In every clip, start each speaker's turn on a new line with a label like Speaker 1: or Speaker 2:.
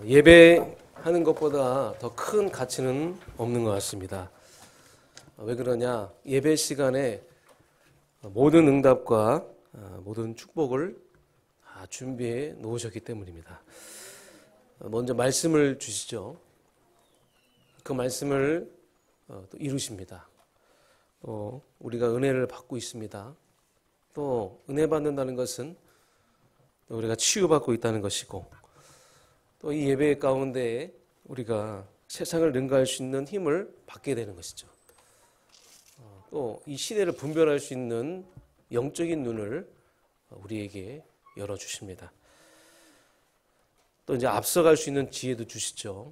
Speaker 1: 예배하는 것보다 더 큰 가치는 없는 것 같습니다. 왜 그러냐? 예배 시간에 모든 응답과 모든 축복을 다 준비해 놓으셨기 때문입니다. 먼저 말씀을 주시죠. 그 말씀을 또 이루십니다. 우리가 은혜를 받고 있습니다. 또 은혜 받는다는 것은 우리가 치유받고 있다는 것이고, 또 이 예배 가운데 우리가 세상을 능가할 수 있는 힘을 받게 되는 것이죠. 또 이 시대를 분별할 수 있는 영적인 눈을 우리에게 열어주십니다. 또 이제 앞서갈 수 있는 지혜도 주시죠.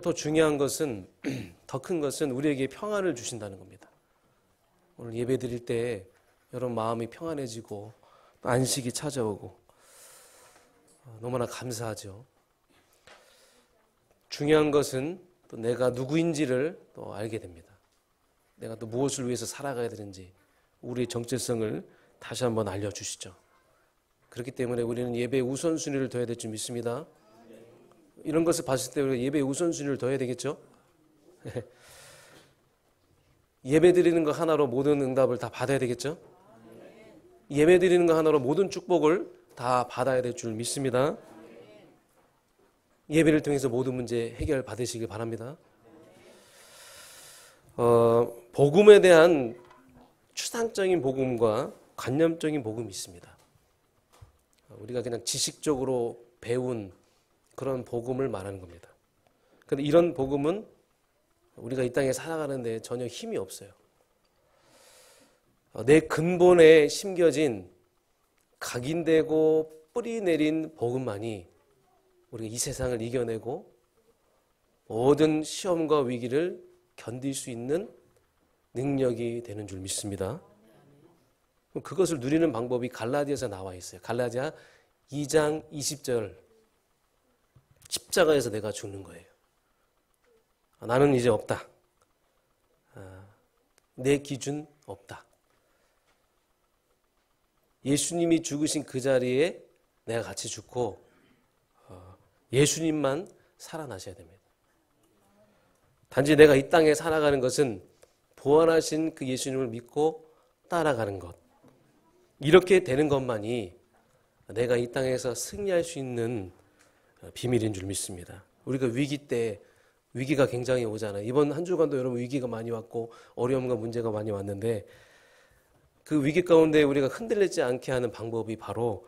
Speaker 1: 더 중요한 것은, 더 큰 것은 우리에게 평안을 주신다는 겁니다. 오늘 예배 드릴 때 여러분 마음이 평안해지고 안식이 찾아오고 너무나 감사하죠. 중요한 것은 또 내가 누구인지를 또 알게 됩니다. 내가 또 무엇을 위해서 살아가야 되는지 우리의 정체성을 다시 한번 알려주시죠. 그렇기 때문에 우리는 예배에 우선순위를 둬야 될 줄 믿습니다. 이런 것을 봤을 때 우리가 예배에 우선순위를 둬야 되겠죠? 예배 드리는 거 하나로 모든 응답을 다 받아야 되겠죠? 예배 드리는 거 하나로 모든 축복을 다 받아야 될 줄 믿습니다. 예배를 통해서 모든 문제 해결 받으시길 바랍니다. 복음에 대한 추상적인 복음과 관념적인 복음이 있습니다. 우리가 그냥 지식적으로 배운 그런 복음을 말하는 겁니다. 그런데 이런 복음은 우리가 이 땅에 살아가는데 전혀 힘이 없어요. 내 근본에 심겨진 각인되고 뿌리 내린 복음만이 우리가 이 세상을 이겨내고 모든 시험과 위기를 견딜 수 있는 능력이 되는 줄 믿습니다. 그것을 누리는 방법이 갈라디아서 나와 있어요. 갈라디아 2장 20절, 십자가에서 내가 죽는 거예요. 나는 이제 없다. 내 기준 없다. 예수님이 죽으신 그 자리에 내가 같이 죽고 예수님만 살아나셔야 됩니다. 단지 내가 이 땅에 살아가는 것은 부활하신 그 예수님을 믿고 따라가는 것. 이렇게 되는 것만이 내가 이 땅에서 승리할 수 있는 비밀인 줄 믿습니다. 우리가 위기 때 위기가 굉장히 오잖아요. 이번 한 주간도 여러분 위기가 많이 왔고 어려움과 문제가 많이 왔는데, 그 위기 가운데 우리가 흔들리지 않게 하는 방법이 바로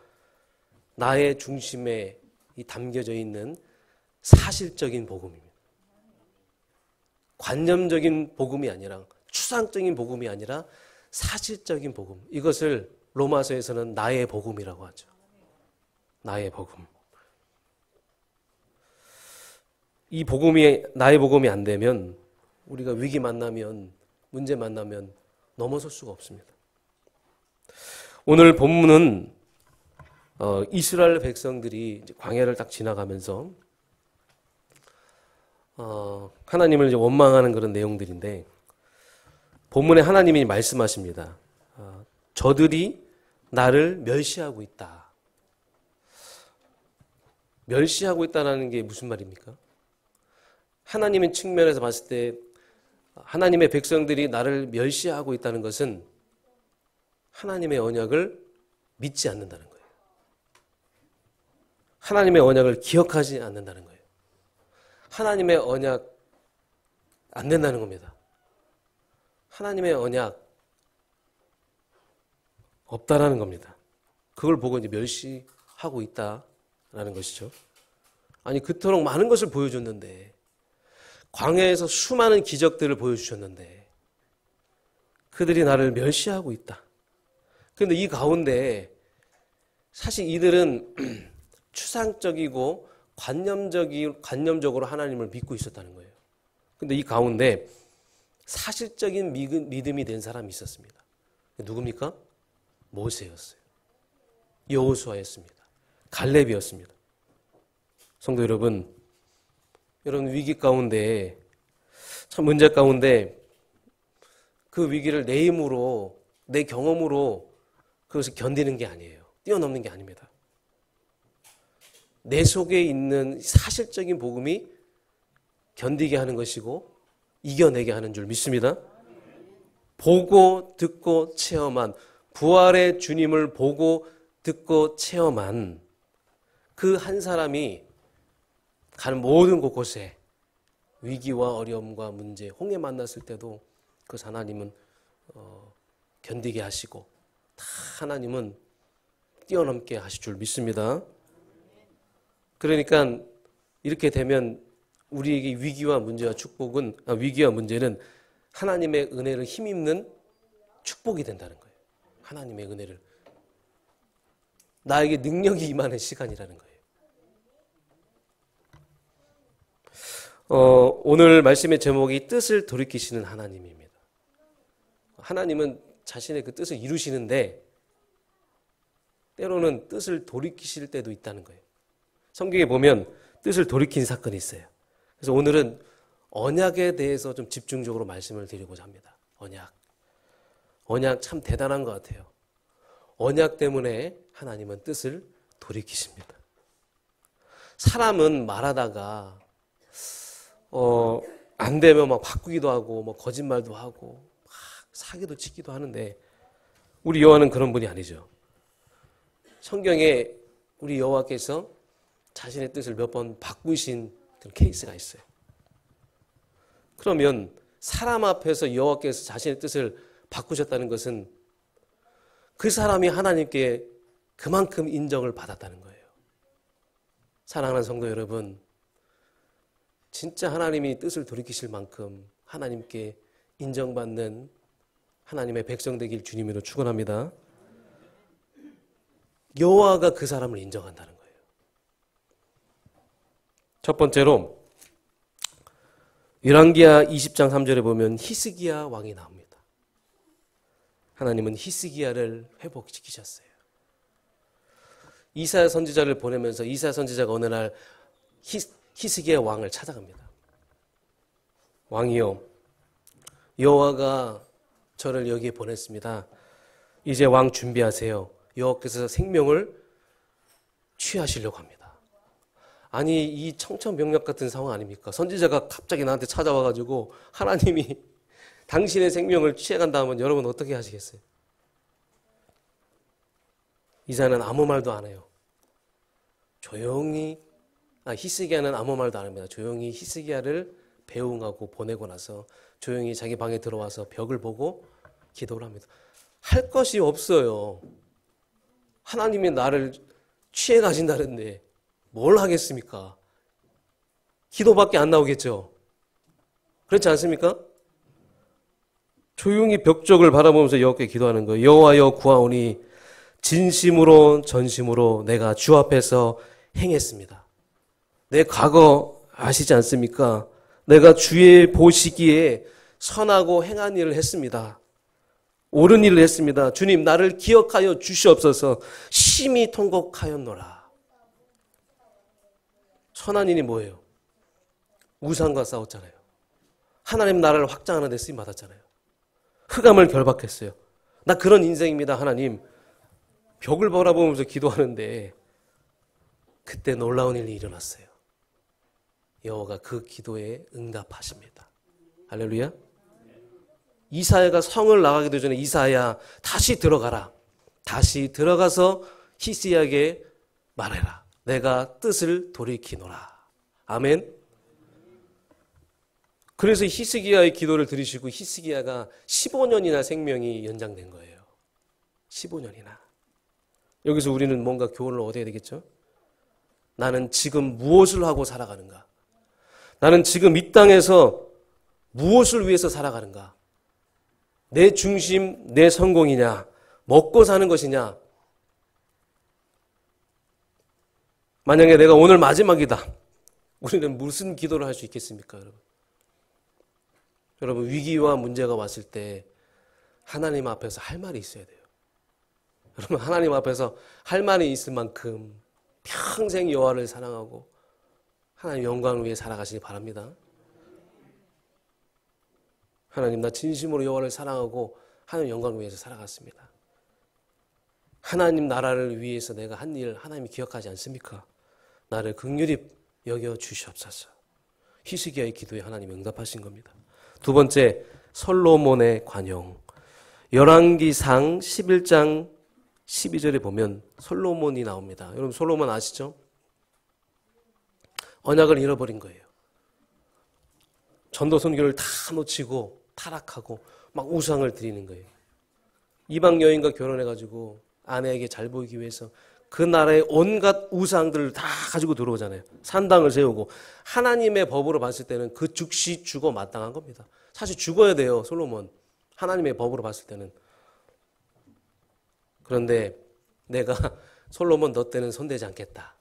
Speaker 1: 나의 중심에 담겨져 있는 사실적인 복음입니다. 관념적인 복음이 아니라, 추상적인 복음이 아니라 사실적인 복음. 이것을 로마서에서는 나의 복음이라고 하죠. 나의 복음. 이 복음이 나의 복음이 안 되면 우리가 위기 만나면, 문제 만나면 넘어설 수가 없습니다. 오늘 본문은 이스라엘 백성들이 이제 광야를 딱 지나가면서 하나님을 이제 원망하는 그런 내용들인데, 본문에 하나님이 말씀하십니다. 저들이 나를 멸시하고 있다. 멸시하고 있다는 게 무슨 말입니까? 하나님의 측면에서 봤을 때 하나님의 백성들이 나를 멸시하고 있다는 것은 하나님의 언약을 믿지 않는다는 거예요. 하나님의 언약을 기억하지 않는다는 거예요. 하나님의 언약 안 된다는 겁니다. 하나님의 언약 없다라는 겁니다. 그걸 보고 이제 멸시하고 있다라는 것이죠. 아니, 그토록 많은 것을 보여줬는데, 광야에서 수많은 기적들을 보여주셨는데 그들이 나를 멸시하고 있다. 그런데 이 가운데 사실 이들은 추상적이고 관념적으로 하나님을 믿고 있었다는 거예요. 그런데 이 가운데 사실적인 믿음이 된 사람이 있었습니다. 누굽니까? 모세였어요. 여호수아였습니다. 갈렙이었습니다. 성도 여러분, 위기 가운데, 참 문제 가운데 그 위기를 내 힘으로, 내 경험으로 그것을 견디는 게 아니에요. 뛰어넘는 게 아닙니다. 내 속에 있는 사실적인 복음이 견디게 하는 것이고 이겨내게 하는 줄 믿습니다. 보고 듣고 체험한, 부활의 주님을 보고 듣고 체험한 그 한 사람이 가는 모든 곳곳에 위기와 어려움과 문제, 홍해 만났을 때도 그 하나님은 견디게 하시고 다 하나님은 뛰어넘게 하실 줄 믿습니다. 그러니까 이렇게 되면 우리에게 위기와 문제와 위기와 문제는 하나님의 은혜를 힘입는 축복이 된다는 거예요. 하나님의 은혜를. 나에게 능력이 임하는 시간이라는 거예요. 오늘 말씀의 제목이 뜻을 돌이키시는 하나님입니다. 하나님은 자신의 그 뜻을 이루시는데 때로는 뜻을 돌이키실 때도 있다는 거예요. 성경에 보면 뜻을 돌이킨 사건이 있어요. 그래서 오늘은 언약에 대해서 좀 집중적으로 말씀을 드리고자 합니다. 언약 참 대단한 것 같아요. 언약 때문에 하나님은 뜻을 돌이키십니다. 사람은 말하다가 안 되면 막 바꾸기도 하고 뭐 거짓말도 하고 막 사기도 치기도 하는데 우리 여호와는 그런 분이 아니죠. 성경에 우리 여호와께서 자신의 뜻을 몇 번 바꾸신 그런 케이스가 있어요. 그러면 사람 앞에서 여호와께서 자신의 뜻을 바꾸셨다는 것은 그 사람이 하나님께 그만큼 인정을 받았다는 거예요. 사랑하는 성도 여러분, 진짜 하나님이 뜻을 돌이키실 만큼 하나님께 인정받는 하나님의 백성 되길 주님으로 축원합니다. 여호와가 그 사람을 인정한다는 거예요. 첫 번째로 열왕기하 20장 3절에 보면 히스기야 왕이 나옵니다. 하나님은 히스기야를 회복시키셨어요. 이사야 선지자를 보내면서 이사야 선지자가 어느 날 히스기야 왕을 찾아갑니다. 왕이요, 여호와가 저를 여기에 보냈습니다. 이제 왕 준비하세요. 여호와께서 생명을 취하시려고 합니다. 아니, 이 청천벽력 같은 상황 아닙니까? 선지자가 갑자기 나한테 찾아와가지고 하나님이 당신의 생명을 취해간다 하면 여러분 어떻게 하시겠어요? 이사야는 아무 말도 안 해요. 히스기야는 아무 말도 안 합니다. 조용히 히스기야를 배웅하고 보내고 나서 조용히 자기 방에 들어와서 벽을 보고 기도를 합니다. 할 것이 없어요. 하나님이 나를 취해 가신다는데 뭘 하겠습니까? 기도밖에 안 나오겠죠. 그렇지 않습니까? 조용히 벽쪽을 바라보면서 여호와께 기도하는 거예요. 여호와여 구하오니 진심으로 전심으로 내가 주 앞에서 행했습니다. 내 과거 아시지 않습니까? 내가 주의 보시기에 선하고 행한 일을 했습니다. 옳은 일을 했습니다. 주님, 나를 기억하여 주시옵소서. 심히 통곡하였노라. 선한 일이 뭐예요? 우상과 싸웠잖아요. 하나님 나라를 확장하는 데 쓰임 받았잖아요. 흑암을 결박했어요. 나 그런 인생입니다. 하나님, 벽을 바라보면서 기도하는데 그때 놀라운 일이 일어났어요. 여호와가 그 기도에 응답하십니다. 할렐루야. 이사야가 성을 나가기도 전에 이사야 다시 들어가라. 다시 들어가서 히스기야에게 말해라. 내가 뜻을 돌이키노라. 아멘. 그래서 히스기야의 기도를 들으시고 히스기야가 15년이나 생명이 연장된 거예요. 15년이나. 여기서 우리는 뭔가 교훈을 얻어야 되겠죠? 나는 지금 무엇을 하고 살아가는가? 나는 지금 이 땅에서 무엇을 위해서 살아가는가? 내 중심, 내 성공이냐? 먹고 사는 것이냐? 만약에 내가 오늘 마지막이다. 우리는 무슨 기도를 할 수 있겠습니까, 여러분? 여러분, 위기와 문제가 왔을 때 하나님 앞에서 할 말이 있어야 돼요. 여러분, 하나님 앞에서 할 말이 있을 만큼 평생 여호와를 사랑하고 하나님 영광을 위해 살아가시기 바랍니다. 하나님, 나 진심으로 여호와를 사랑하고 하나님 영광을 위해서 살아갔습니다. 하나님 나라를 위해서 내가 한 일 하나님이 기억하지 않습니까? 나를 긍휼히 여겨 주시옵소서. 히스기야의 기도에 하나님 응답하신 겁니다. 두 번째, 솔로몬의 관용. 열왕기상 11장 12절에 보면 솔로몬이 나옵니다. 여러분 솔로몬 아시죠? 언약을 잃어버린 거예요. 전도 선교를 다 놓치고 타락하고 막 우상을 드리는 거예요. 이방 여인과 결혼해가지고 아내에게 잘 보이기 위해서 그 나라의 온갖 우상들을 다 가지고 들어오잖아요. 산당을 세우고. 하나님의 법으로 봤을 때는 그 즉시 죽어 마땅한 겁니다. 사실 죽어야 돼요, 솔로몬. 하나님의 법으로 봤을 때는. 그런데 내가 솔로몬 너 때는 손대지 않겠다.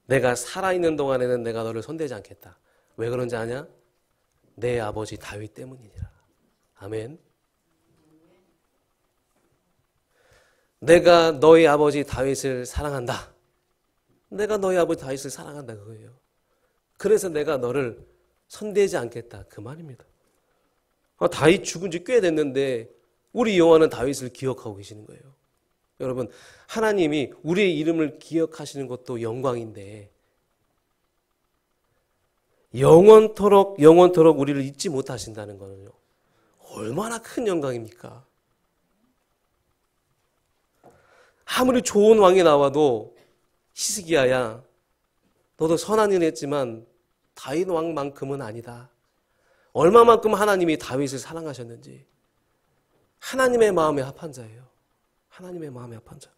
Speaker 1: 내가 살아있는 동안에는 내가 너를 손대지 않겠다. 왜 그런지 아냐? 내 아버지 다윗 때문이니라. 아멘. 내가 너희 아버지 다윗을 사랑한다. 내가 너희 아버지 다윗을 사랑한다 그거예요. 그래서 내가 너를 손대지 않겠다 그 말입니다. 다윗 죽은 지 꽤 됐는데 우리 여호와는 다윗을 기억하고 계시는 거예요. 여러분 하나님이 우리의 이름을 기억하시는 것도 영광인데 영원토록 우리를 잊지 못하신다는 것은요 얼마나 큰 영광입니까? 아무리 좋은 왕이 나와도 히스기야야 너도 선한 일 했지만 다윗 왕만큼은 아니다. 얼마만큼 하나님이 다윗을 사랑하셨는지. 하나님의 마음에 합한 자예요. 하나님의 마음에 합한 자.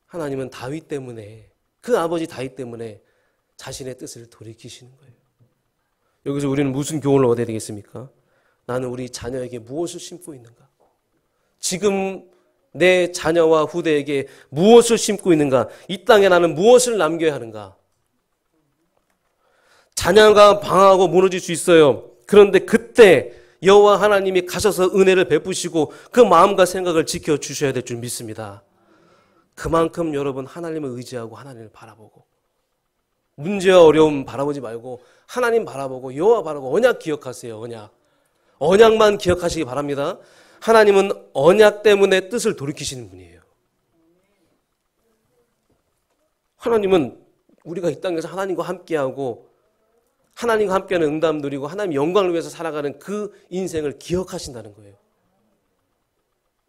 Speaker 1: 하나님은 다윗 때문에 그 아버지 다윗 때문에 자신의 뜻을 돌이키시는 거예요. 여기서 우리는 무슨 교훈을 얻어야 되겠습니까? 나는 우리 자녀에게 무엇을 심고 있는가? 지금 내 자녀와 후대에게 무엇을 심고 있는가? 이 땅에 나는 무엇을 남겨야 하는가? 자녀가 방황하고 무너질 수 있어요. 그런데 그때 여호와 하나님이 가셔서 은혜를 베푸시고 그 마음과 생각을 지켜주셔야 될 줄 믿습니다. 그만큼 여러분 하나님을 의지하고 하나님을 바라보고 문제와 어려움 바라보지 말고 하나님 바라보고 여호와 바라보고 언약 기억하세요. 언약만 기억하시기 바랍니다. 하나님은 언약 때문에 뜻을 돌이키시는 분이에요. 하나님은 우리가 이 땅에서 하나님과 함께하고 하나님과 함께하는 응답 누리고 하나님 영광을 위해서 살아가는 그 인생을 기억하신다는 거예요.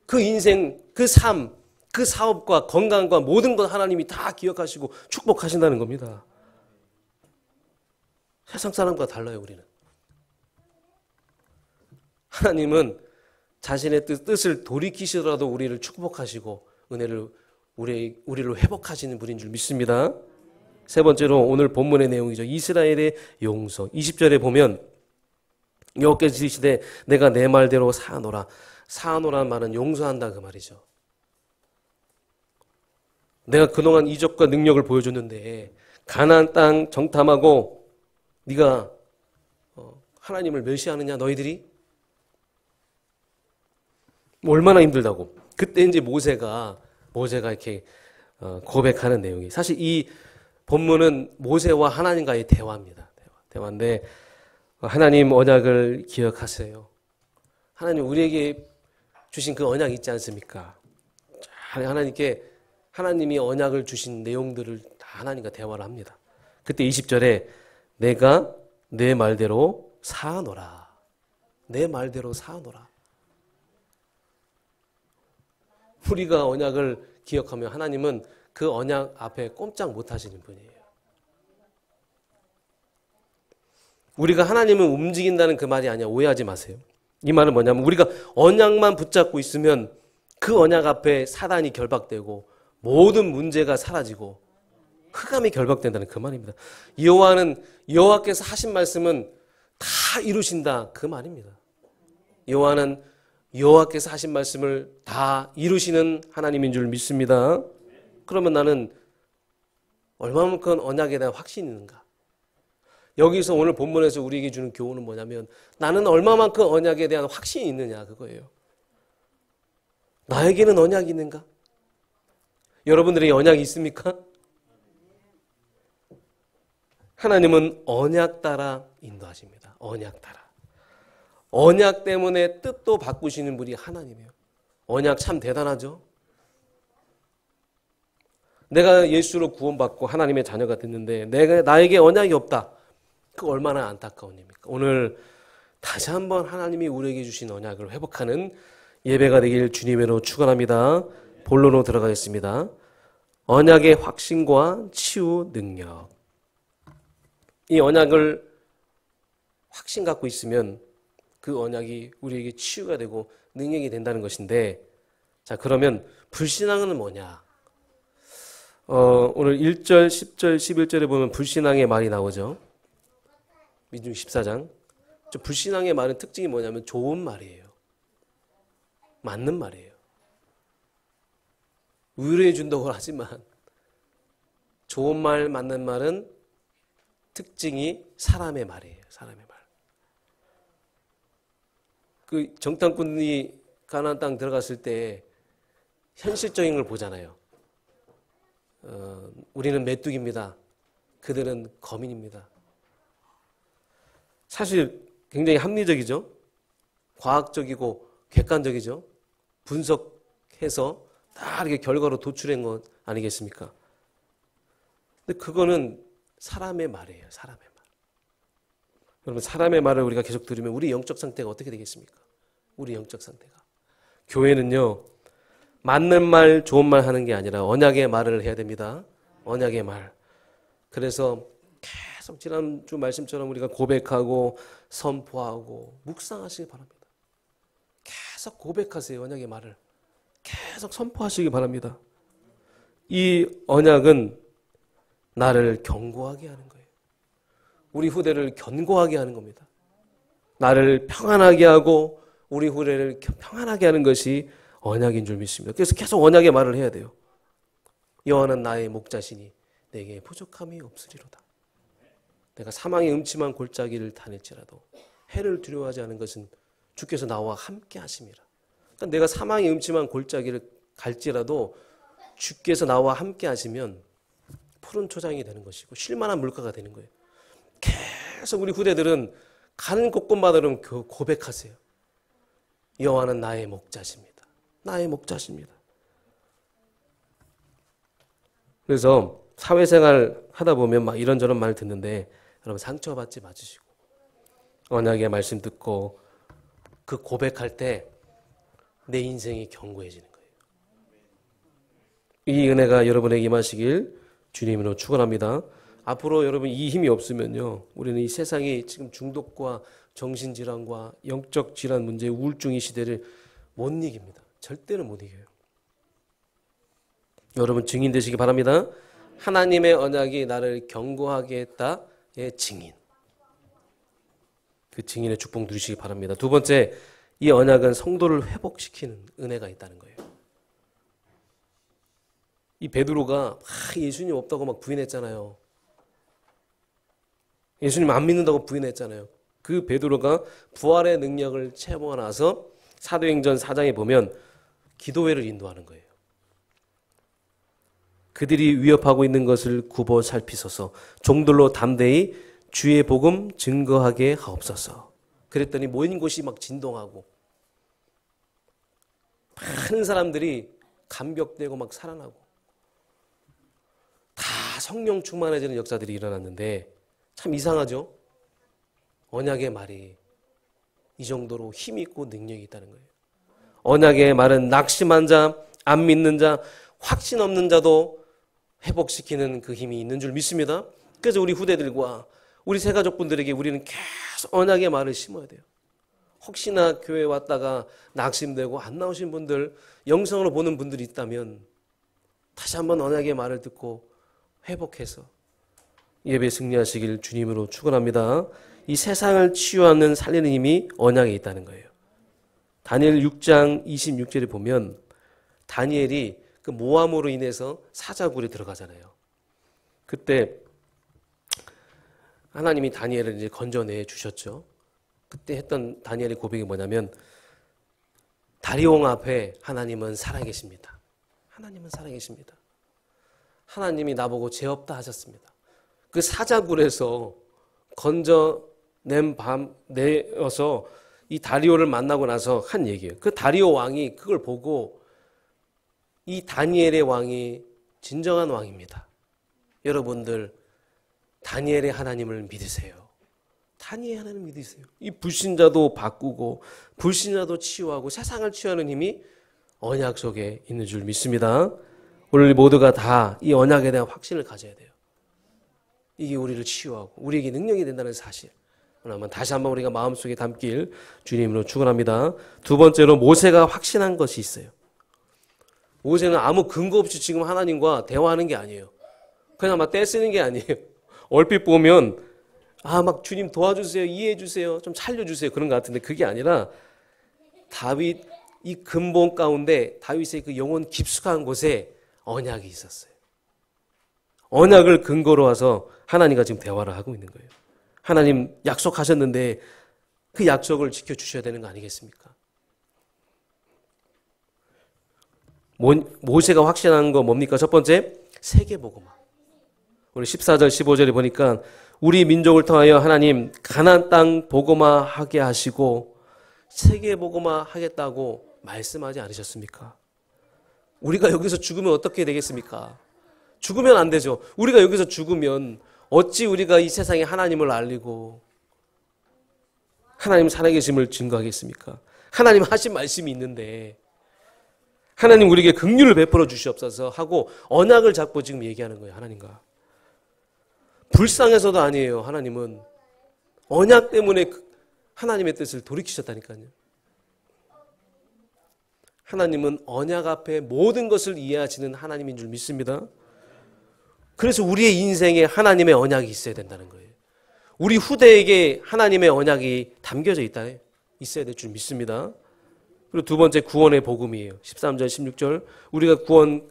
Speaker 1: 그 인생, 그 삶, 그 사업과 건강과 모든 것 하나님이 다 기억하시고 축복하신다는 겁니다. 세상 사람과 달라요, 우리는. 하나님은 자신의 뜻을 돌이키시더라도 우리를 축복하시고 은혜를 우리를 회복하시는 분인 줄 믿습니다. 세 번째로 오늘 본문의 내용이죠. 이스라엘의 용서. 20절에 보면 여호와께서 지시되 내가 내 말대로 사노라. 사노라는 말은 용서한다 그 말이죠. 내가 그동안 이적과 능력을 보여줬는데 가나안 땅 정탐하고 네가 하나님을 멸시하느냐 너희들이? 얼마나 힘들다고. 그때 이제 모세가 이렇게 고백하는 내용이 사실 이 본문은 모세와 하나님과의 대화입니다. 대화인데 하나님 언약을 기억하세요. 하나님 우리에게 주신 그 언약 있지 않습니까? 하나님이 언약을 주신 내용들을 다 하나님과 대화를 합니다. 그때 20절에 내가 내 말대로 사노라. 내 말대로 사노라. 우리가 언약을 기억하면 하나님은 그 언약 앞에 꼼짝 못 하시는 분이에요. 우리가 하나님을 움직인다는 그 말이 아니야. 오해하지 마세요. 이 말은 뭐냐면 우리가 언약만 붙잡고 있으면 그 언약 앞에 사단이 결박되고 모든 문제가 사라지고 흑암이 결박된다는 그 말입니다. 여호와께서 하신 말씀은 다 이루신다 그 말입니다. 여호와께서 하신 말씀을 다 이루시는 하나님인 줄 믿습니다. 그러면 나는 얼마만큼 언약에 대한 확신이 있는가? 여기서 오늘 본문에서 우리에게 주는 교훈은 뭐냐면 나는 얼마만큼 언약에 대한 확신이 있느냐 그거예요. 나에게는 언약이 있는가? 여러분들에게 언약이 있습니까? 하나님은 언약 따라 인도하십니다. 언약 따라. 언약 때문에 뜻도 바꾸시는 분이 하나님이에요. 언약 참 대단하죠? 내가 예수로 구원받고 하나님의 자녀가 됐는데 나에게 언약이 없다. 그 얼마나 안타까운 일입니까? 오늘 다시 한번 하나님이 우리에게 주신 언약을 회복하는 예배가 되길 주님으로 축원합니다. 본론으로 들어가겠습니다. 언약의 확신과 치유 능력. 이 언약을 확신 갖고 있으면 그 언약이 우리에게 치유가 되고 능력이 된다는 것인데, 자, 그러면 불신앙은 뭐냐? 오늘 1절, 10절, 11절에 보면 불신앙의 말이 나오죠. 민중 14장. 불신앙의 말은 특징이 뭐냐면 좋은 말이에요. 맞는 말이에요. 위로해 준다고 하지만 좋은 말, 맞는 말은 특징이 사람의 말이에요. 사람의 말. 그 정탐꾼이 가나안 땅 들어갔을 때 현실적인 걸 보잖아요. 우리는 메뚜기입니다. 그들은 거민입니다. 사실 굉장히 합리적이죠. 과학적이고 객관적이죠. 분석해서 다 이렇게 결과로 도출한 것 아니겠습니까? 근데 그거는 사람의 말이에요. 사람의 말. 여러분, 사람의 말을 우리가 계속 들으면 우리 영적 상태가 어떻게 되겠습니까? 우리 영적 상태가. 교회는요, 맞는 말, 좋은 말 하는 게 아니라 언약의 말을 해야 됩니다. 언약의 말. 그래서 계속 지난주 말씀처럼 우리가 고백하고 선포하고 묵상하시기 바랍니다. 계속 고백하세요. 언약의 말을. 계속 선포하시기 바랍니다. 이 언약은 나를 견고하게 하는 거예요. 우리 후대를 견고하게 하는 겁니다. 나를 평안하게 하고 우리 후대를 평안하게 하는 것이 언약인 줄 믿습니다. 그래서 계속 언약의 말을 해야 돼요. 여호와는 나의 목자시니 내게 부족함이 없으리로다. 내가 사망의 음침한 골짜기를 다닐지라도 해를 두려워하지 않은 것은 주께서 나와 함께 하심이라. 그러니까 내가 사망의 음침한 골짜기를 갈지라도 주께서 나와 함께 하시면 푸른 초장이 되는 것이고 쉴만한 물가가 되는 거예요. 계속 우리 후대들은 가는 곳곳마다 고백하세요. 여호와는 나의 목자십니다. 나의 목자십니다. 그래서 사회생활 하다 보면 막 이런저런 말 듣는데 여러분 상처받지 마시고 언약의 말씀 듣고 그 고백할 때 내 인생이 견고해지는 거예요. 이 은혜가 여러분에게 임하시길 주님으로 축원합니다. 앞으로 여러분 이 힘이 없으면요, 우리는 이 세상이 지금 중독과 정신질환과 영적 질환 문제, 우울증 이 시대를 못 이깁니다. 절대로 못 이겨요. 여러분 증인 되시기 바랍니다. 하나님의 언약이 나를 견고하게 했다의 증인. 그 증인의 축복 누리시기 바랍니다. 두 번째, 이 언약은 성도를 회복시키는 은혜가 있다는 거예요. 이 베드로가 예수님 없다고 막 부인했잖아요. 예수님 안 믿는다고 부인했잖아요. 그 베드로가 부활의 능력을 체험하고 나서 사도행전 4장에 보면 기도회를 인도하는 거예요. 그들이 위협하고 있는 것을 굽어 살피소서, 종들로 담대히 주의 복음 증거하게 하옵소서. 그랬더니 모인 곳이 막 진동하고 많은 사람들이 감격되고 막 살아나고 다 성령 충만해지는 역사들이 일어났는데 참 이상하죠? 언약의 말이 이 정도로 힘이 있고 능력이 있다는 거예요. 언약의 말은 낙심한 자, 안 믿는 자, 확신 없는 자도 회복시키는 그 힘이 있는 줄 믿습니다. 그래서 우리 후대들과 우리 새가족분들에게 우리는 계속 언약의 말을 심어야 돼요. 혹시나 교회 왔다가 낙심되고 안 나오신 분들, 영성으로 보는 분들이 있다면 다시 한번 언약의 말을 듣고 회복해서 예배 승리하시길 주님으로 축원합니다. 이 세상을 치유하는 살리는 힘이 언약에 있다는 거예요. 다니엘 6장 26절에 보면 다니엘이 그 모함으로 인해서 사자굴에 들어가잖아요. 그때 하나님이 다니엘을 이제 건져내 주셨죠. 그때 했던 다니엘의 고백이 뭐냐면 다리옹 앞에 하나님은 살아계십니다. 하나님은 살아계십니다. 하나님이 나보고 죄 없다 하셨습니다. 그 사자굴에서 건져낸 밤 내어서 이 다리오를 만나고 나서 한 얘기예요. 그 다리오 왕이 그걸 보고 이 다니엘의 왕이 진정한 왕입니다. 여러분들 다니엘의 하나님을 믿으세요. 다니엘의 하나님을 믿으세요. 이 불신자도 바꾸고 불신자도 치유하고 세상을 치유하는 힘이 언약 속에 있는 줄 믿습니다. 우리 모두가 다 이 언약에 대한 확신을 가져야 돼요. 이게 우리를 치유하고 우리에게 능력이 된다는 사실. 그러면 다시 한번 우리가 마음속에 담길 주님으로 축원합니다. 두 번째로 모세가 확신한 것이 있어요. 모세는 아무 근거 없이 지금 하나님과 대화하는 게 아니에요. 그냥 막 떼쓰는 게 아니에요. 얼핏 보면 막 주님 도와주세요, 이해해 주세요, 좀 살려주세요 그런 것 같은데 그게 아니라 다윗 이 근본 가운데 다윗의 그 영혼 깊숙한 곳에 언약이 있었어요. 언약을 근거로 해서 하나님과 지금 대화를 하고 있는 거예요. 하나님 약속하셨는데 그 약속을 지켜주셔야 되는 거 아니겠습니까? 모세가 확신한 거 뭡니까? 첫 번째, 세계복음화. 우리 14절 15절에 보니까 우리 민족을 통하여 하나님 가나안 땅 복음화하게 하시고 세계복음화 하겠다고 말씀하지 않으셨습니까? 우리가 여기서 죽으면 어떻게 되겠습니까? 죽으면 안 되죠. 우리가 여기서 죽으면 어찌 우리가 이 세상에 하나님을 알리고 하나님 살아계심을 증거하겠습니까? 하나님 하신 말씀이 있는데 하나님 우리에게 긍휼을 베풀어 주시옵소서 하고 언약을 잡고 지금 얘기하는 거예요. 하나님과. 불쌍해서도 아니에요. 하나님은 언약 때문에 하나님의 뜻을 돌이키셨다니까요. 하나님은 언약 앞에 모든 것을 이해하시는 하나님인 줄 믿습니다. 그래서 우리의 인생에 하나님의 언약이 있어야 된다는 거예요. 우리 후대에게 하나님의 언약이 담겨져 있어야 될 줄 믿습니다. 그리고 두 번째 구원의 복음이에요. 13절 16절 우리가 구원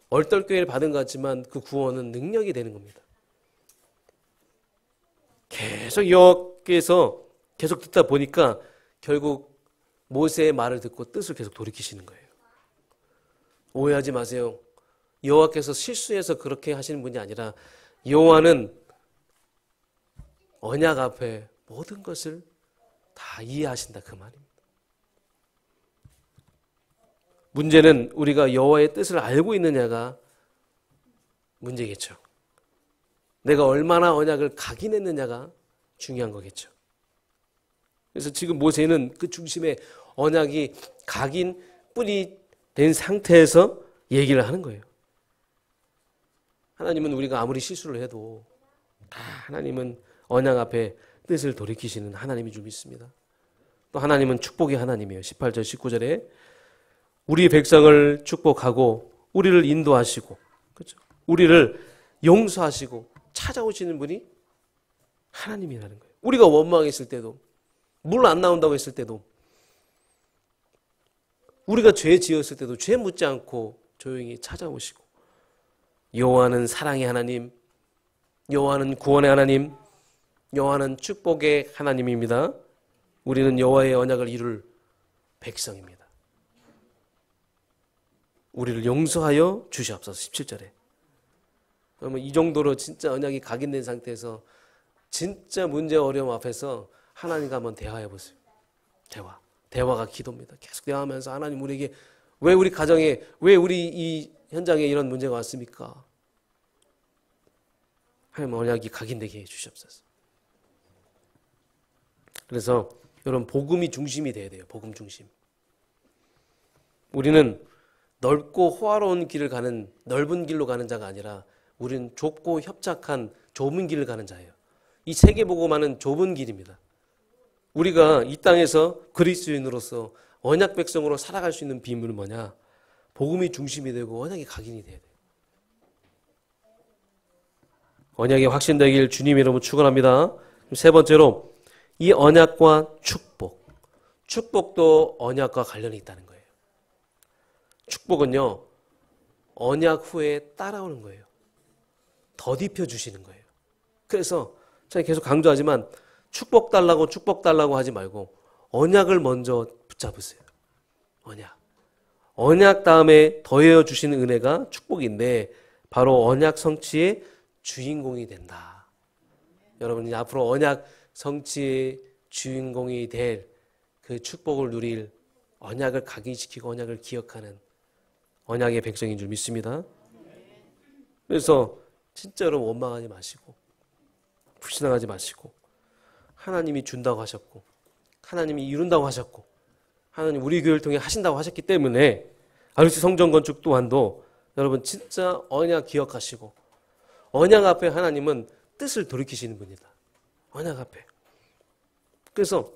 Speaker 1: 얼떨결에 받은 것 같지만 그 구원은 능력이 되는 겁니다. 계속 여호와께서 계속 듣다 보니까 결국 모세의 말을 듣고 뜻을 계속 돌이키시는 거예요. 오해하지 마세요. 여호와께서 실수해서 그렇게 하시는 분이 아니라 여호와는 언약 앞에 모든 것을 다 이해하신다 그 말입니다. 문제는 우리가 여호와의 뜻을 알고 있느냐가 문제겠죠. 내가 얼마나 언약을 각인했느냐가 중요한 거겠죠. 그래서 지금 모세는 그 중심에 언약이 각인 뿌리 된 상태에서 얘기를 하는 거예요. 하나님은 우리가 아무리 실수를 해도 하나님은 언약 앞에 뜻을 돌이키시는 하나님인 줄 믿습니다. 또 하나님은 축복의 하나님이에요. 18절 19절에 우리 백성을 축복하고 우리를 인도하시고 그렇죠? 우리를 용서하시고 찾아오시는 분이 하나님이라는 거예요. 우리가 원망했을 때도 물 안 나온다고 했을 때도 우리가 죄 지었을 때도 죄 묻지 않고 조용히 찾아오시고 여호와는 사랑의 하나님, 여호와는 구원의 하나님, 여호와는 축복의 하나님입니다. 우리는 여호와의 언약을 이룰 백성입니다. 우리를 용서하여 주시옵소서. 17절에. 그러면 이 정도로 진짜 언약이 각인된 상태에서 진짜 문제 어려움 앞에서 하나님과 한번 대화해 보세요. 대화가 기도입니다. 계속 대화하면서 하나님 우리에게 왜 우리 가정에 왜 우리 이 현장에 이런 문제가 왔습니까? 하나님 언약이 각인되게 해 주시옵소서. 그래서 여러분 복음이 중심이 돼야 돼요. 복음 중심. 우리는 넓고 호화로운 길을 가는 넓은 길로 가는 자가 아니라 우리는 좁고 협착한 좁은 길을 가는 자예요. 이 세계복음화는 좁은 길입니다. 우리가 이 땅에서 그리스도인으로서 언약 백성으로 살아갈 수 있는 비밀은 뭐냐? 복음이 중심이 되고 언약이 각인이 돼야 돼요. 언약이 확신되길 주님 이름으로 축원합니다. 세 번째로 이 언약과 축복. 축복도 언약과 관련이 있다는 거예요. 축복은요. 언약 후에 따라오는 거예요. 덧입혀 주시는 거예요. 그래서 제가 계속 강조하지만 축복 달라고 하지 말고 언약을 먼저 붙잡으세요. 언약 다음에 더해어 주시는 은혜가 축복인데 바로 언약 성취의 주인공이 된다. 여러분이 앞으로 언약 성취의 주인공이 될 그 축복을 누릴 언약을 각인시키고 언약을 기억하는 언약의 백성인 줄 믿습니다. 그래서 진짜로 원망하지 마시고 불신앙하지 마시고 하나님이 준다고 하셨고 하나님이 이룬다고 하셨고 하나님 우리 교회를 통해 하신다고 하셨기 때문에 RC 성전 건축 또한도 여러분 진짜 언약 기억하시고 언약 앞에 하나님은 뜻을 돌이키시는 분이다. 언약 앞에. 그래서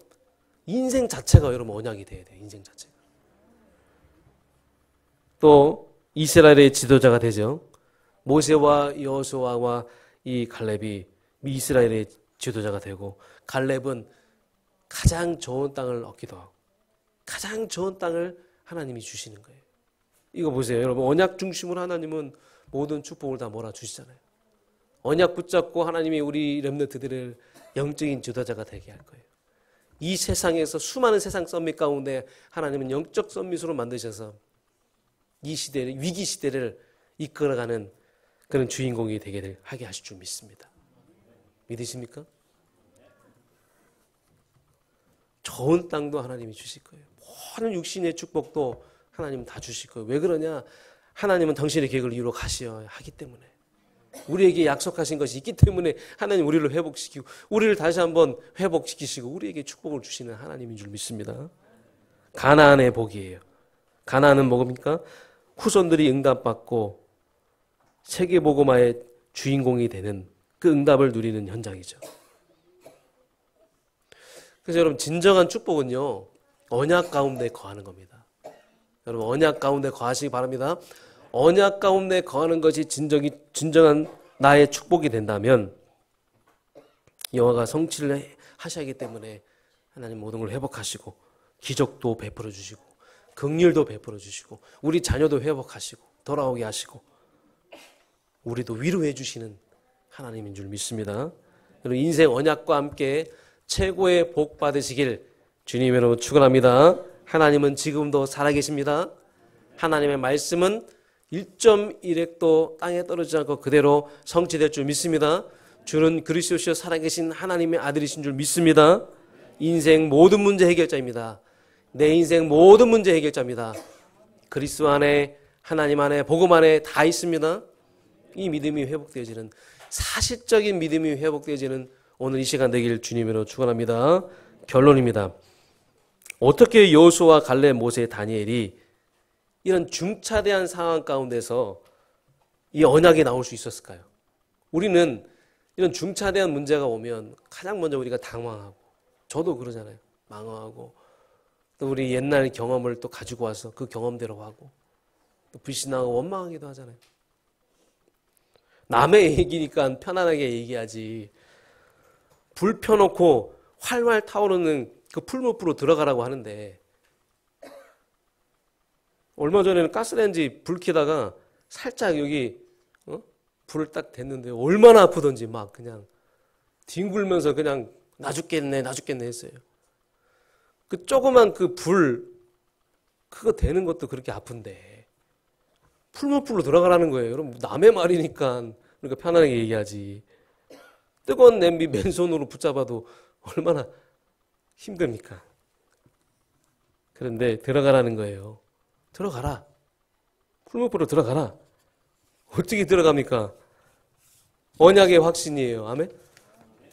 Speaker 1: 인생 자체가 여러분 언약이 돼야 돼요. 인생 자체가. 또 이스라엘의 지도자가 되죠. 모세와 여호수아와 이 갈렙이 이스라엘의 지도자가 되고 갈렙은 가장 좋은 땅을 얻기도 하고 가장 좋은 땅을 하나님이 주시는 거예요. 이거 보세요. 여러분 언약 중심으로 하나님은 모든 축복을 다 몰아주시잖아요. 언약 붙잡고 하나님이 우리 렘넌트들을 영적인 지도자가 되게 할 거예요. 이 세상에서 수많은 세상 썸밋 가운데 하나님은 영적 썸밋으로 만드셔서 이 시대를 위기 시대를 이끌어가는 그런 주인공이 되게 하게 하실 줄 믿습니다. 믿으십니까? 좋은 땅도 하나님이 주실 거예요. 모든 육신의 축복도 하나님은 다 주실 거예요. 왜 그러냐? 하나님은 당신의 계획을 이루어 가셔야 하기 때문에. 우리에게 약속하신 것이 있기 때문에 하나님 우리를 회복시키고 우리를 다시 한번 회복시키시고 우리에게 축복을 주시는 하나님인 줄 믿습니다. 가나안의 복이에요. 가나안은 뭡니까? 후손들이 응답받고 세계복음화의 주인공이 되는 그 응답을 누리는 현장이죠. 그래서 여러분 진정한 축복은요 언약 가운데 거하는 겁니다. 여러분 언약 가운데 거하시기 바랍니다. 언약 가운데 거하는 것이 진정한 나의 축복이 된다면 여호와가 성취를 하셔야 하기 때문에 하나님 모든 걸 회복하시고 기적도 베풀어 주시고 긍휼도 베풀어 주시고 우리 자녀도 회복하시고 돌아오게 하시고 우리도 위로해 주시는 하나님인 줄 믿습니다. 여러분 인생 언약과 함께 최고의 복 받으시길 주님의 이름으로 축원합니다. 하나님은 지금도 살아계십니다. 하나님의 말씀은 1.1핵도 땅에 떨어지지 않고 그대로 성취될 줄 믿습니다. 주는 그리스도시여 살아계신 하나님의 아들이신 줄 믿습니다. 인생 모든 문제 해결자입니다. 내 인생 모든 문제 해결자입니다. 그리스도 안에 하나님 안에 복음 안에 다 있습니다. 이 믿음이 회복되어지는 사실적인 믿음이 회복되어지는 오늘 이 시간 되길 주님으로 축원합니다. 결론입니다. 어떻게 여호수아, 갈렙, 모세, 다니엘이 이런 중차대한 상황 가운데서 이 언약이 나올 수 있었을까요? 우리는 이런 중차대한 문제가 오면 가장 먼저 우리가 당황하고 저도 그러잖아요. 망황하고 또 우리 옛날 경험을 또 가지고 와서 그 경험대로 하고 또 불신하고 원망하기도 하잖아요. 남의 얘기니까 편안하게 얘기하지 불 펴놓고 활활 타오르는 그 풀무프로 들어가라고 하는데 얼마 전에는 가스레인지 불 켜다가 살짝 여기 불을 딱 댔는데 얼마나 아프던지 막 그냥 뒹굴면서 그냥 나 죽겠네 했어요. 그 조그만 그 불 그거 대는 것도 그렇게 아픈데 풀무프로 들어가라는 거예요. 여러분 남의 말이니까 그러니까 편안하게 얘기하지. 뜨거운 냄비 맨손으로 붙잡아도 얼마나 힘듭니까? 그런데 들어가라는 거예요. 들어가라. 풀무프로 들어가라. 어떻게 들어갑니까? 언약의 확신이에요. 아멘?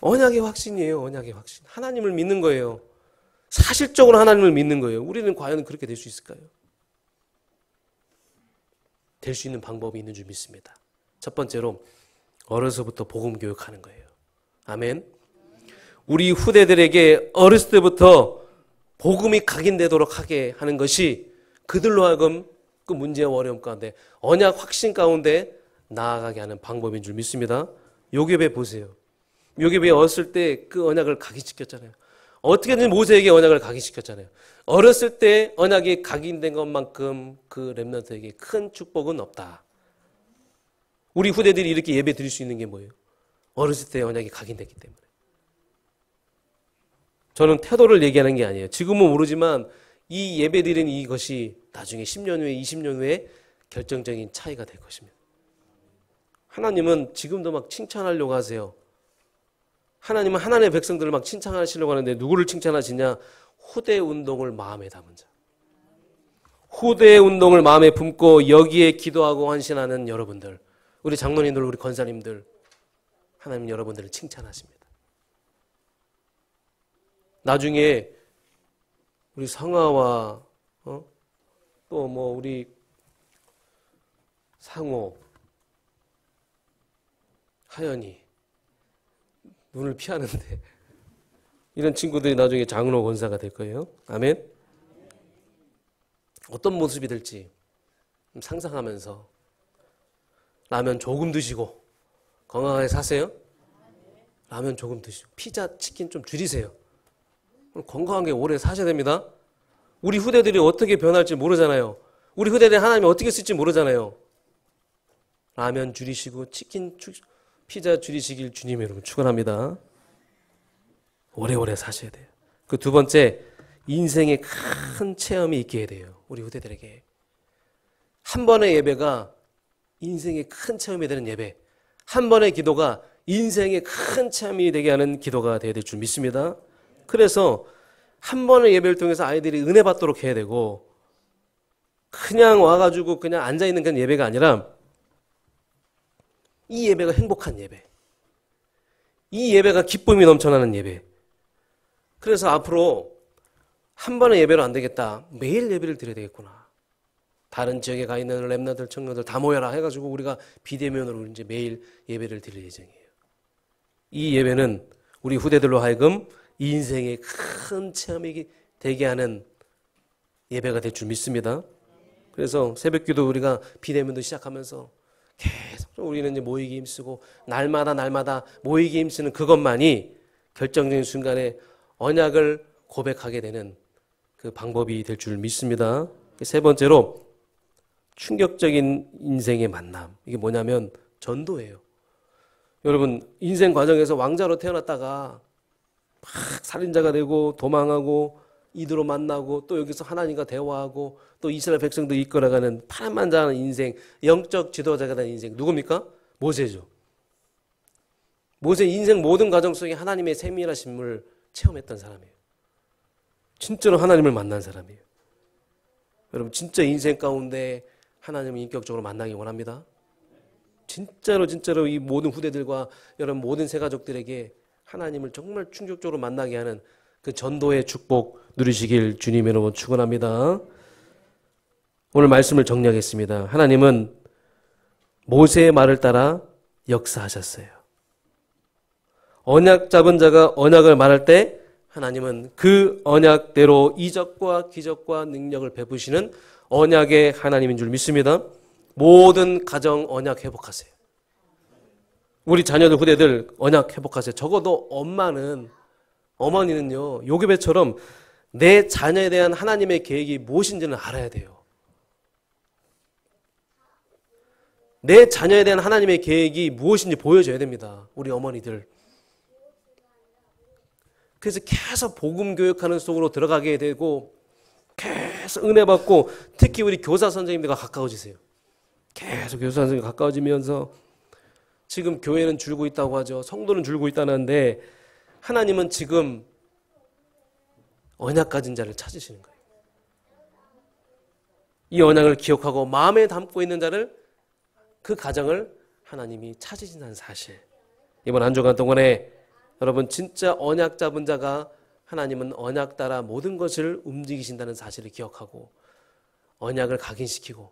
Speaker 1: 언약의 확신이에요. 언약의 확신. 하나님을 믿는 거예요. 사실적으로 하나님을 믿는 거예요. 우리는 과연 그렇게 될 수 있을까요? 될 수 있는 방법이 있는 줄 믿습니다. 첫 번째로 어려서부터 복음 교육하는 거예요. 아멘. 우리 후대들에게 어렸을 때부터 복음이 각인되도록 하게 하는 것이 그들로 하여금 그 문제와 어려움 가운데 언약 확신 가운데 나아가게 하는 방법인 줄 믿습니다. 요괴배 보세요. 요괴배 어렸을 때 그 언약을 각인시켰잖아요. 어떻게든 모세에게 언약을 각인시켰잖아요. 어렸을 때 언약이 각인된 것만큼 그 렘넌트에게 큰 축복은 없다. 우리 후대들이 이렇게 예배 드릴 수 있는 게 뭐예요? 어렸을 때 언약이 각인됐기 때문에. 저는 태도를 얘기하는 게 아니에요. 지금은 모르지만 이 예배 드리는 이것이 나중에 10년 후에 20년 후에 결정적인 차이가 될 것입니다. 하나님은 지금도 막 칭찬하려고 하세요. 하나님은 하나님의 백성들을 막 칭찬하시려고 하는데 누구를 칭찬하시냐? 후대 운동을 마음에 담은 자. 후대 운동을 마음에 품고 여기에 기도하고 헌신하는 여러분들. 우리 장로님들, 우리 권사님들, 하나님 여러분들을 칭찬하십니다. 나중에 우리 성아와 또 뭐 우리 상호, 하연이 눈을 피하는데 이런 친구들이 나중에 장로 권사가 될 거예요. 아멘. 어떤 모습이 될지 상상하면서 라면 조금 드시고 건강하게 사세요. 라면 조금 드시고 피자, 치킨 좀 줄이세요. 건강하게 오래 사셔야 됩니다. 우리 후대들이 어떻게 변할지 모르잖아요. 우리 후대들이 하나님이 어떻게 쓸지 모르잖아요. 라면 줄이시고 치킨, 피자 줄이시길 주님 여러분 축원합니다. 오래오래 사셔야 돼요. 그 두 번째, 인생의 큰 체험이 있게 해야 돼요. 우리 후대들에게. 한 번의 예배가 인생의 큰 체험이 되는 예배, 한 번의 기도가 인생의 큰 체험이 되게 하는 기도가 되어야 될 줄 믿습니다. 그래서 한 번의 예배를 통해서 아이들이 은혜 받도록 해야 되고, 그냥 와가지고 그냥 앉아있는 그런 예배가 아니라 이 예배가 행복한 예배, 이 예배가 기쁨이 넘쳐나는 예배. 그래서 앞으로 한 번의 예배로 안 되겠다, 매일 예배를 드려야 되겠구나. 다른 지역에 가 있는 렘너들, 청년들 다 모여라 해가지고 우리가 비대면으로 이제 매일 예배를 드릴 예정이에요. 이 예배는 우리 후대들로 하여금 인생의 큰 체험이 되게 하는 예배가 될 줄 믿습니다. 그래서 새벽기도 우리가 비대면도 시작하면서 계속 우리는 이제 모이기 힘쓰고 날마다 모이기 힘쓰는 그것만이 결정적인 순간에 언약을 고백하게 되는 그 방법이 될 줄 믿습니다. 세 번째로 충격적인 인생의 만남. 이게 뭐냐면 전도예요. 여러분, 인생 과정에서 왕자로 태어났다가 막 살인자가 되고 도망하고 이들로 만나고 또 여기서 하나님과 대화하고 또 이스라엘 백성도 이끌어가는 파란만장한 인생, 영적 지도자가 된 인생. 누굽니까? 모세죠. 모세 인생 모든 과정 속에 하나님의 세밀하심을 체험했던 사람이에요. 진짜로 하나님을 만난 사람이에요. 여러분, 진짜 인생 가운데 하나님을 인격적으로 만나기 원합니다. 진짜로 이 모든 후대들과 여러분 모든 새가족들에게 하나님을 정말 충격적으로 만나게 하는 그 전도의 축복 누리시길 주님 여러분 축원합니다. 오늘 말씀을 정리하겠습니다. 하나님은 모세의 말을 따라 역사하셨어요. 언약 잡은 자가 언약을 말할 때 하나님은 그 언약대로 이적과 기적과 능력을 베푸시는 언약의 하나님인 줄 믿습니다. 모든 가정 언약 회복하세요. 우리 자녀들, 후대들 언약 회복하세요. 적어도 어머니는요, 요괴배처럼 내 자녀에 대한 하나님의 계획이 무엇인지는 알아야 돼요. 내 자녀에 대한 하나님의 계획이 무엇인지 보여줘야 됩니다. 우리 어머니들. 그래서 계속 복음 교육하는 속으로 들어가게 되고 계속 은혜 받고, 특히 우리 교사 선생님들과 가까워지세요. 계속 교사 선생님과 가까워지면서 지금 교회는 줄고 있다고 하죠. 성도는 줄고 있다는데 하나님은 지금 언약 가진 자를 찾으시는 거예요. 이 언약을 기억하고 마음에 담고 있는 자를, 그 가정을 하나님이 찾으신다는 사실. 이번 한 주간 동안에 여러분 진짜 언약 잡은 자가 하나님은 언약 따라 모든 것을 움직이신다는 사실을 기억하고 언약을 각인시키고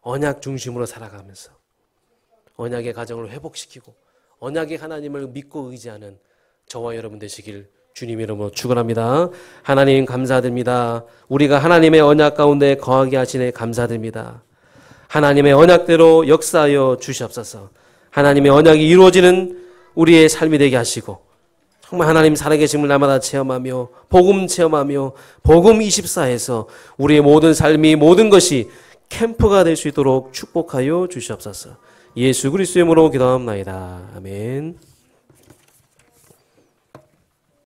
Speaker 1: 언약 중심으로 살아가면서 언약의 가정을 회복시키고 언약의 하나님을 믿고 의지하는 저와 여러분 되시길 주님 이름으로 축원합니다. 하나님 감사드립니다. 우리가 하나님의 언약 가운데 거하게 하시네 감사드립니다. 하나님의 언약대로 역사하여 주시옵소서. 하나님의 언약이 이루어지는 우리의 삶이 되게 하시고 정말 하나님 살아계심을 날마다 체험하며 복음 체험하며 복음 24에서 우리의 모든 삶이 모든 것이 캠프가 될 수 있도록 축복하여 주시옵소서. 예수 그리스도의 이름으로 기도합니다. 아멘.